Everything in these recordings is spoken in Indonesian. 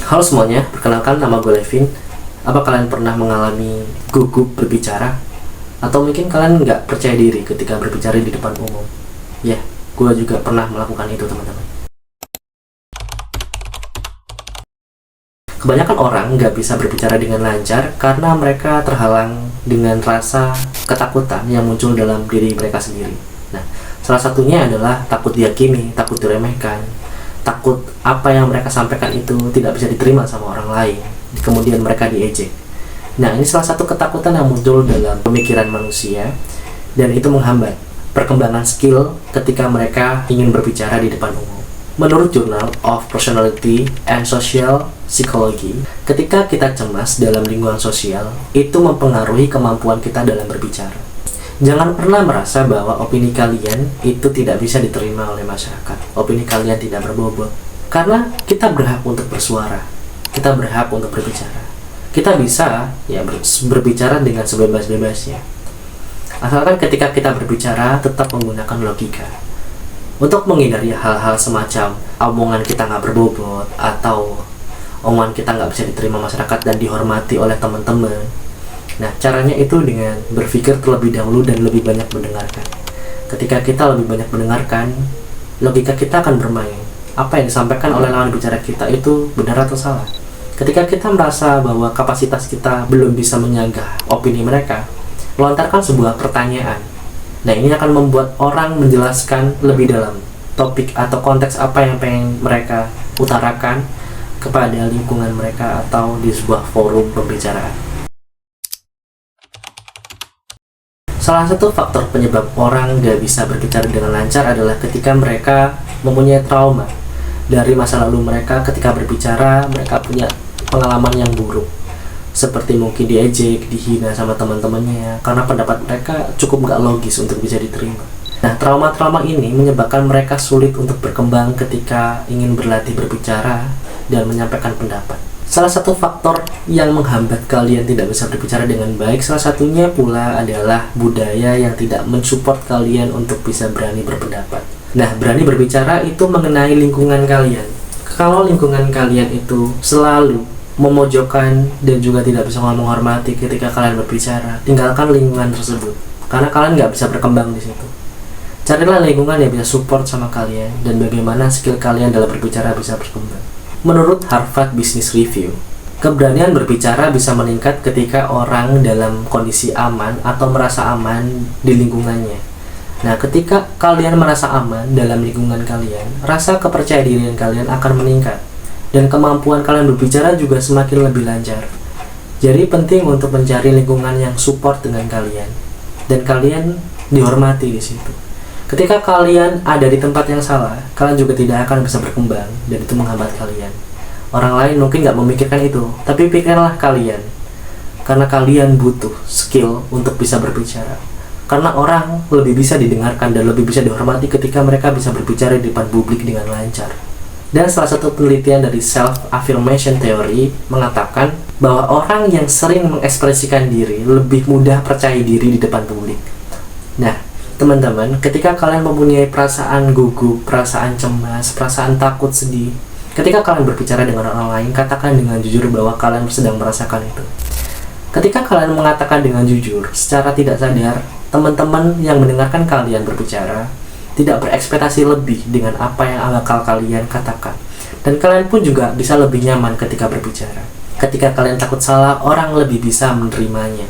Halo semuanya, perkenalkan nama gue Levin. Apa kalian pernah mengalami gugup berbicara? Atau mungkin kalian nggak percaya diri ketika berbicara di depan umum? Ya, gue juga pernah melakukan itu teman-teman. Kebanyakan orang nggak bisa berbicara dengan lancar karena mereka terhalang dengan rasa ketakutan yang muncul dalam diri mereka sendiri. Nah, salah satunya adalah takut dihakimi, takut diremehkan, takut apa yang mereka sampaikan itu tidak bisa diterima sama orang lain, kemudian mereka diejek. Nah, ini salah satu ketakutan yang muncul dalam pemikiran manusia, dan itu menghambat perkembangan skill ketika mereka ingin berbicara di depan umum. Menurut Journal of Personality and Social Psychology, ketika kita cemas dalam lingkungan sosial, itu mempengaruhi kemampuan kita dalam berbicara. Jangan pernah merasa bahwa opini kalian itu tidak bisa diterima oleh masyarakat. Opini kalian tidak berbobot. Karena kita berhak untuk bersuara. Kita berhak untuk berbicara. Kita bisa berbicara dengan sebebas-bebasnya. Asalkan ketika kita berbicara tetap menggunakan logika. Untuk menghindari hal-hal semacam omongan kita nggak berbobot atau omongan kita nggak bisa diterima masyarakat dan dihormati oleh teman-teman. Nah, caranya itu dengan berpikir terlebih dahulu dan lebih banyak mendengarkan. Ketika kita lebih banyak mendengarkan, logika kita akan bermain. Apa yang disampaikan oleh lawan bicara kita itu benar atau salah. Ketika kita merasa bahwa kapasitas kita belum bisa menyanggah opini mereka, lontarkan sebuah pertanyaan. Nah, ini akan membuat orang menjelaskan lebih dalam topik atau konteks apa yang pengen mereka utarakan kepada lingkungan mereka atau di sebuah forum pembicaraan. Salah satu faktor penyebab orang gak bisa berbicara dengan lancar adalah ketika mereka mempunyai trauma dari masa lalu mereka. Ketika berbicara, mereka punya pengalaman yang buruk, seperti mungkin diejek, dihina sama teman-temannya karena pendapat mereka cukup gak logis untuk bisa diterima. Nah, trauma-trauma ini menyebabkan mereka sulit untuk berkembang ketika ingin berlatih berbicara dan menyampaikan pendapat. Salah satu faktor yang menghambat kalian tidak bisa berbicara dengan baik, salah satunya pula adalah budaya yang tidak mensupport kalian untuk bisa berani berpendapat. Nah, berani berbicara itu mengenai lingkungan kalian. Kalau lingkungan kalian itu selalu memojokkan dan juga tidak bisa menghormati ketika kalian berbicara, tinggalkan lingkungan tersebut karena kalian nggak bisa berkembang di situ. Carilah lingkungan yang bisa support sama kalian dan bagaimana skill kalian dalam berbicara bisa berkembang. Menurut Harvard Business Review, keberanian berbicara bisa meningkat ketika orang dalam kondisi aman atau merasa aman di lingkungannya. Nah, ketika kalian merasa aman dalam lingkungan kalian, rasa kepercayaan kalian akan meningkat dan kemampuan kalian berbicara juga semakin lebih lancar. Jadi penting untuk mencari lingkungan yang support dengan kalian dan kalian dihormati di situ. Ketika kalian ada di tempat yang salah, kalian juga tidak akan bisa berkembang dan itu menghambat kalian. Orang lain mungkin nggak memikirkan itu, tapi pikirlah kalian, karena kalian butuh skill untuk bisa berbicara. Karena orang lebih bisa didengarkan dan lebih bisa dihormati ketika mereka bisa berbicara di depan publik dengan lancar. Dan salah satu penelitian dari self-affirmation theory mengatakan bahwa orang yang sering mengekspresikan diri lebih mudah percaya diri di depan publik. Nah, teman-teman, ketika kalian mempunyai perasaan gugup, perasaan cemas, perasaan takut, sedih, ketika kalian berbicara dengan orang lain, katakan dengan jujur bahwa kalian sedang merasakan itu. Ketika kalian mengatakan dengan jujur, secara tidak sadar, teman-teman yang mendengarkan kalian berbicara tidak berekspektasi lebih dengan apa yang bakal kalian katakan. Dan kalian pun juga bisa lebih nyaman ketika berbicara. Ketika kalian takut salah, orang lebih bisa menerimanya.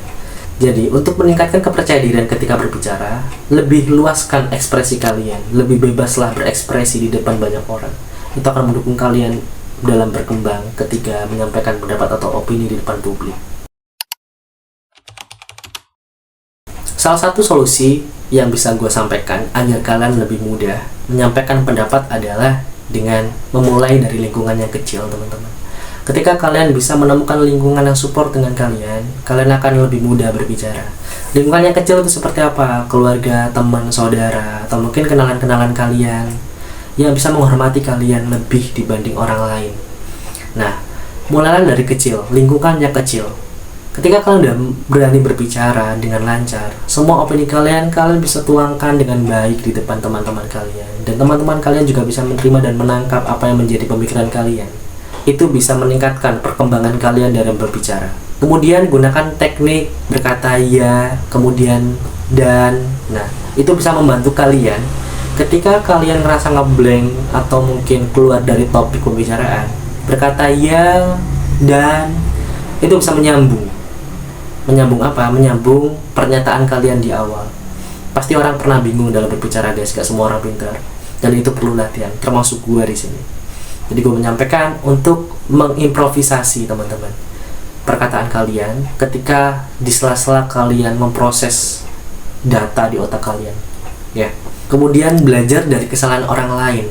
Jadi, untuk meningkatkan kepercayaan diri ketika berbicara, lebih luaskan ekspresi kalian, lebih bebaslah berekspresi di depan banyak orang. Itu akan mendukung kalian dalam berkembang ketika menyampaikan pendapat atau opini di depan publik. Salah satu solusi yang bisa gue sampaikan agar kalian lebih mudah menyampaikan pendapat adalah dengan memulai dari lingkungan yang kecil, teman-teman. Ketika kalian bisa menemukan lingkungan yang support dengan kalian, kalian akan lebih mudah berbicara. Lingkungan yang kecil itu seperti apa? Keluarga, teman, saudara, atau mungkin kenalan-kenalan kalian yang bisa menghormati kalian lebih dibanding orang lain. Nah, mulailah dari kecil, lingkungan yang kecil. Ketika kalian udah berani berbicara dengan lancar, semua opini kalian bisa tuangkan dengan baik di depan teman-teman kalian. Dan teman-teman kalian juga bisa menerima dan menangkap apa yang menjadi pemikiran kalian. itu bisa meningkatkan perkembangan kalian dalam berbicara. Kemudian gunakan teknik berkata ya, kemudian dan. Nah, itu bisa membantu kalian ketika kalian ngerasa ngeblank atau mungkin keluar dari topik pembicaraan. Berkata ya dan itu bisa menyambung. Menyambung apa? Menyambung pernyataan kalian di awal. Pasti orang pernah bingung dalam berbicara, guys. Gak semua orang pintar. Dan itu perlu latihan, termasuk gue di sini. Jadi gue menyampaikan untuk mengimprovisasi teman-teman perkataan kalian ketika di sela-sela kalian memproses data di otak kalian, ya. Kemudian belajar dari kesalahan orang lain.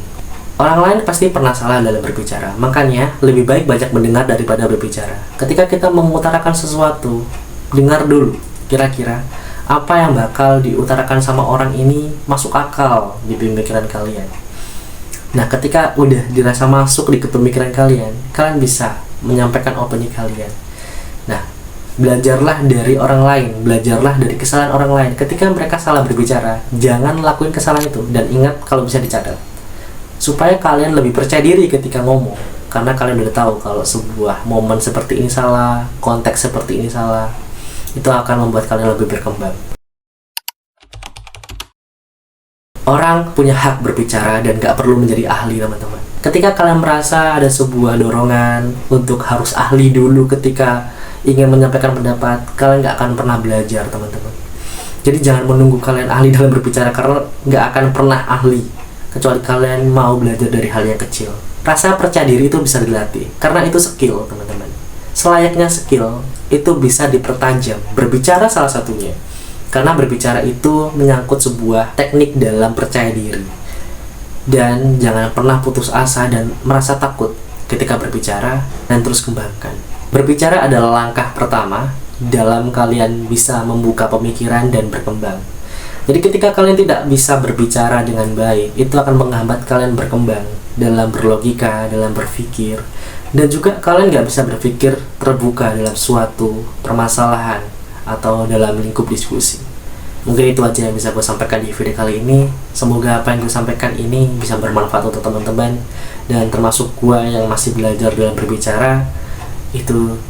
Orang lain pasti pernah salah dalam berbicara, makanya lebih baik banyak mendengar daripada berbicara. Ketika kita mengutarakan sesuatu, dengar dulu kira-kira apa yang bakal diutarakan sama orang ini masuk akal di pemikiran kalian. Nah, ketika udah dirasa masuk di pemikiran kalian, kalian bisa menyampaikan opini kalian. Nah, belajarlah dari orang lain, belajarlah dari kesalahan orang lain. Ketika mereka salah berbicara, jangan lakuin kesalahan itu, dan ingat kalau bisa dicatat, supaya kalian lebih percaya diri ketika ngomong. Karena kalian udah tahu kalau sebuah momen seperti ini salah, konteks seperti ini salah, itu akan membuat kalian lebih berkembang. Orang punya hak berbicara dan gak perlu menjadi ahli, teman-teman. Ketika kalian merasa ada sebuah dorongan untuk harus ahli dulu ketika ingin menyampaikan pendapat, kalian gak akan pernah belajar, teman-teman. Jadi jangan menunggu kalian ahli dalam berbicara, karena gak akan pernah ahli kecuali kalian mau belajar dari hal yang kecil. Rasa percaya diri itu bisa dilatih, karena itu skill, teman-teman. Selayaknya skill itu bisa dipertajam. Berbicara salah satunya. Karena berbicara itu menyangkut sebuah teknik dalam percaya diri. Dan jangan pernah putus asa dan merasa takut ketika berbicara, dan terus kembangkan. Berbicara adalah langkah pertama dalam kalian bisa membuka pemikiran dan berkembang. Jadi ketika kalian tidak bisa berbicara dengan baik, itu akan menghambat kalian berkembang dalam berlogika, dalam berpikir. Dan juga kalian gak bisa berpikir terbuka dalam suatu permasalahan atau dalam lingkup diskusi. Mungkin itu aja yang bisa gue sampaikan di video kali ini. Semoga apa yang gue sampaikan ini bisa bermanfaat untuk teman-teman, dan termasuk gue yang masih belajar dalam berbicara, itu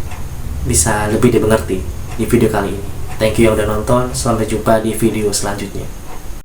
bisa lebih dimengerti di video kali ini. Thank you yang udah nonton, sampai jumpa di video selanjutnya.